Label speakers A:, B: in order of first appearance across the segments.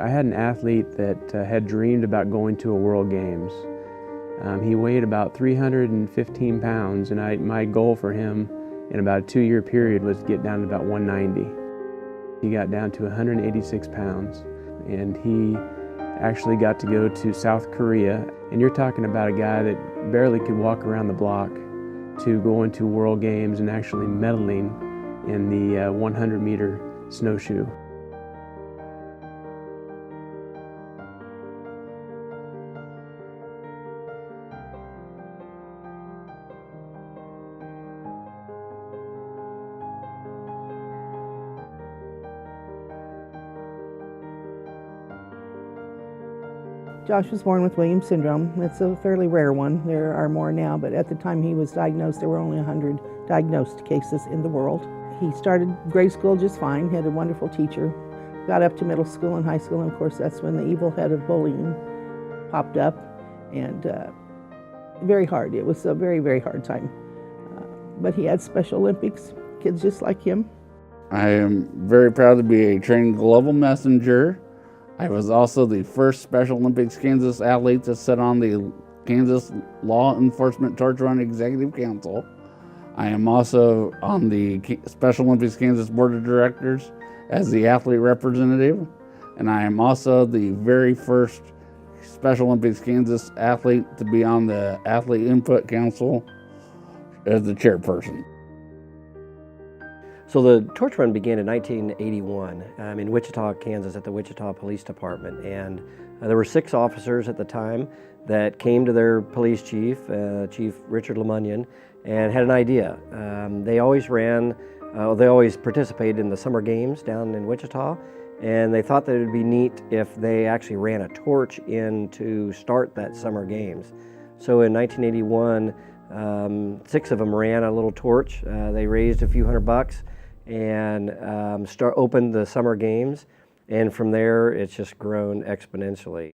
A: I had an athlete that had dreamed about going to a World Games. He weighed about 315 pounds, and my goal for him in about a 2-year period was to get down to about 190. He got down to 186 pounds, and he actually got to go to South Korea. And you're talking about a guy that barely could walk around the block to going to World Games and actually medaling in the 100-meter snowshoe.
B: Josh was born with Williams syndrome. It's a fairly rare one. There are more now, but at the time he was diagnosed, there were only 100 diagnosed cases in the world. He started grade school just fine, had a wonderful teacher, got up to middle school and high school, and of course that's when the evil head of bullying popped up, and very hard. It was a very, very hard time. But he had Special Olympics, kids just like him.
C: I am very proud to be a trained global messenger. I was also the first Special Olympics Kansas athlete to sit on the Kansas Law Enforcement Torch Run Executive Council. I am also on the Special Olympics Kansas Board of Directors as the athlete representative, and I am also the very first Special Olympics Kansas athlete to be on the Athlete Input Council as the chairperson.
D: So the torch run began in 1981 in Wichita, Kansas at the Wichita Police Department, and there were 6 officers at the time that came to their police chief, Chief Richard Lemunion, and had an idea. They always participated in the summer games down in Wichita, and they thought that it would be neat if they actually ran a torch in to start that summer games. So in 1981, 6 of them ran a little torch. They raised a few $100 and opened the summer games, and from there it's just grown exponentially.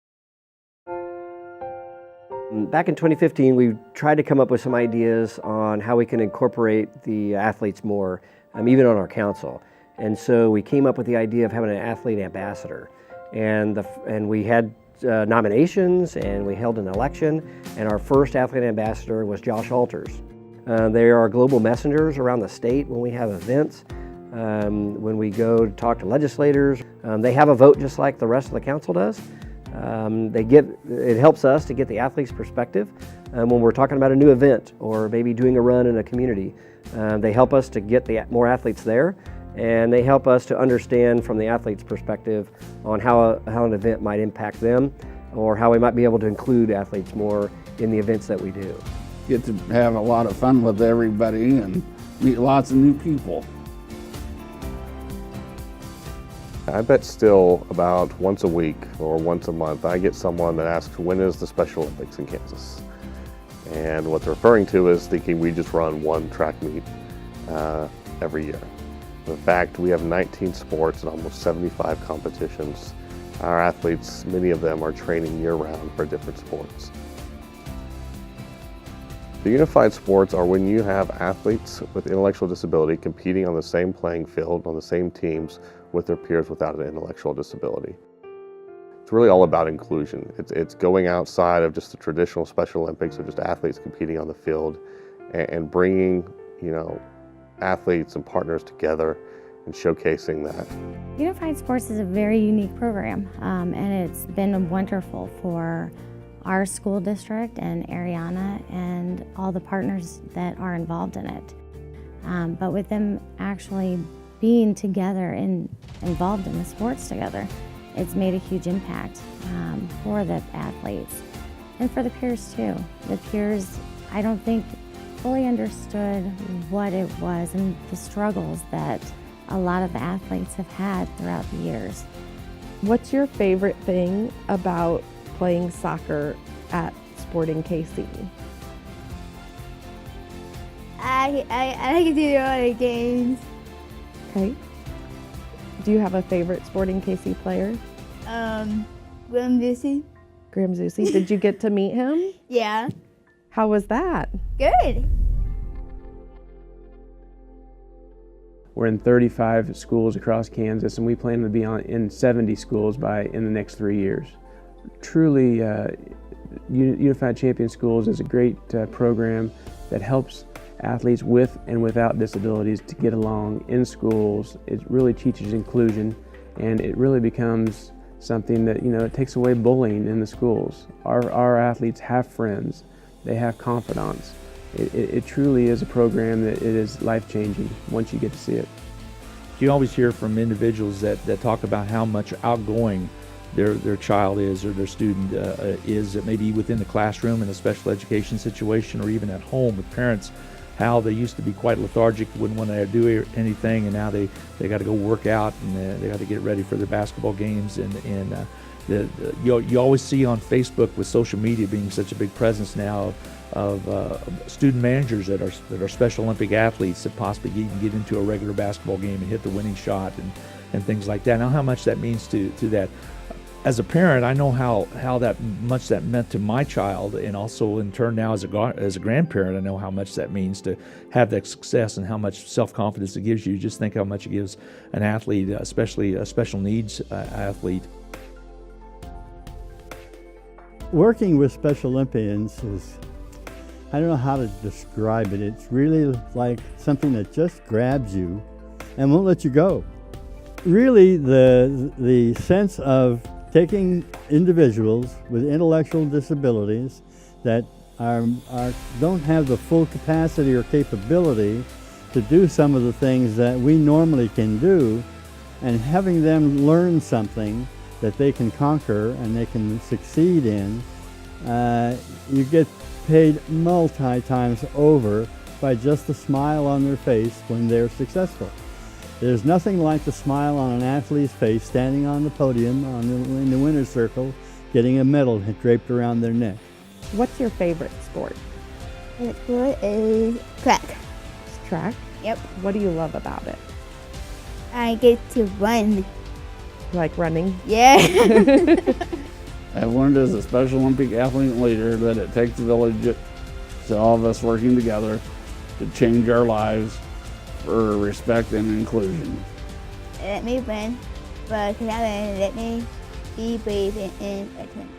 D: Back in 2015, we tried to come up with some ideas on how we can incorporate the athletes more, even on our council. And so we came up with the idea of having an athlete ambassador, and we had nominations, and we held an election, and our first athlete ambassador was Josh Alters. They are global messengers around the state when we have events, when we go to talk to legislators. They have a vote just like the rest of the council does. It helps us to get the athletes' perspective when we're talking about a new event or maybe doing a run in a community. They help us to get more athletes there, and they help us to understand from the athletes' perspective on how an event might impact them, or how we might be able to include athletes more in the events that we do.
C: Get to have a lot of fun with everybody and meet lots of new people.
E: I bet still about once a week or once a month I get someone that asks, when is the Special Olympics in Kansas? And what they're referring to is thinking we just run one track meet every year. In fact, we have 19 sports and almost 75 competitions. Our athletes, many of them are training year-round for different sports. The unified sports are when you have athletes with intellectual disability competing on the same playing field, on the same teams with their peers without an intellectual disability. It's really all about inclusion. It's going outside of just the traditional Special Olympics of just athletes competing on the field and bringing, athletes and partners together and showcasing that.
F: Unified Sports is a very unique program, and it's been wonderful for our school district and Ariana and all the partners that are involved in it. But with them actually being together and involved in the sports together, it's made a huge impact for the athletes and for the peers too. The peers, I don't think, fully understood what it was and the struggles that a lot of the athletes have had throughout the years.
G: What's your favorite thing about playing soccer at Sporting KC?
H: I like to do all the games.
G: Okay. Do you have a favorite Sporting KC player?
H: Graham Zusi.
G: Graham Zusi. Did you get to meet him?
H: Yeah.
G: How was that?
H: Good.
A: We're in 35 schools across Kansas, and we plan to be in 70 schools in the next 3 years. Truly, Unified Champion Schools is a great program that helps athletes with and without disabilities to get along in schools. It really teaches inclusion, and it really becomes something that, it takes away bullying in the schools. Our athletes have friends, they have confidants. It truly is a program that it is life-changing once you get to see it.
I: You always hear from individuals that talk about how much outgoing their child is, or their student is, maybe within the classroom in a special education situation, or even at home with parents, how they used to be quite lethargic, wouldn't want to do anything, and now they got to go work out, and they got to get ready for their basketball games. And you always see on Facebook, with social media being such a big presence now, of student managers that are Special Olympic athletes that possibly even get into a regular basketball game and hit the winning shot and things like that. Now, how much that means to that. As a parent, I know how much that meant to my child, and also in turn now as a grandparent, I know how much that means to have that success and how much self-confidence it gives you. Just think how much it gives an athlete, especially a special needs athlete.
J: Working with Special Olympians is, I don't know how to describe it. It's really like something that just grabs you and won't let you go. Really, the sense of taking individuals with intellectual disabilities that don't have the full capacity or capability to do some of the things that we normally can do, and having them learn something that they can conquer and they can succeed in, you get paid multi-times over by just the smile on their face when they're successful. There's nothing like the smile on an athlete's face standing on the podium in the winner's circle, getting a medal draped around their neck.
G: What's your favorite sport?
H: The sport is track.
G: It's track?
H: Yep.
G: What do you love about it?
H: I get to run.
G: Like running?
H: Yeah.
C: I've learned as a Special Olympic athlete and leader that it takes a village to all of us working together to change our lives for respect and inclusion.
H: Let me win, but let me be brave and attempt.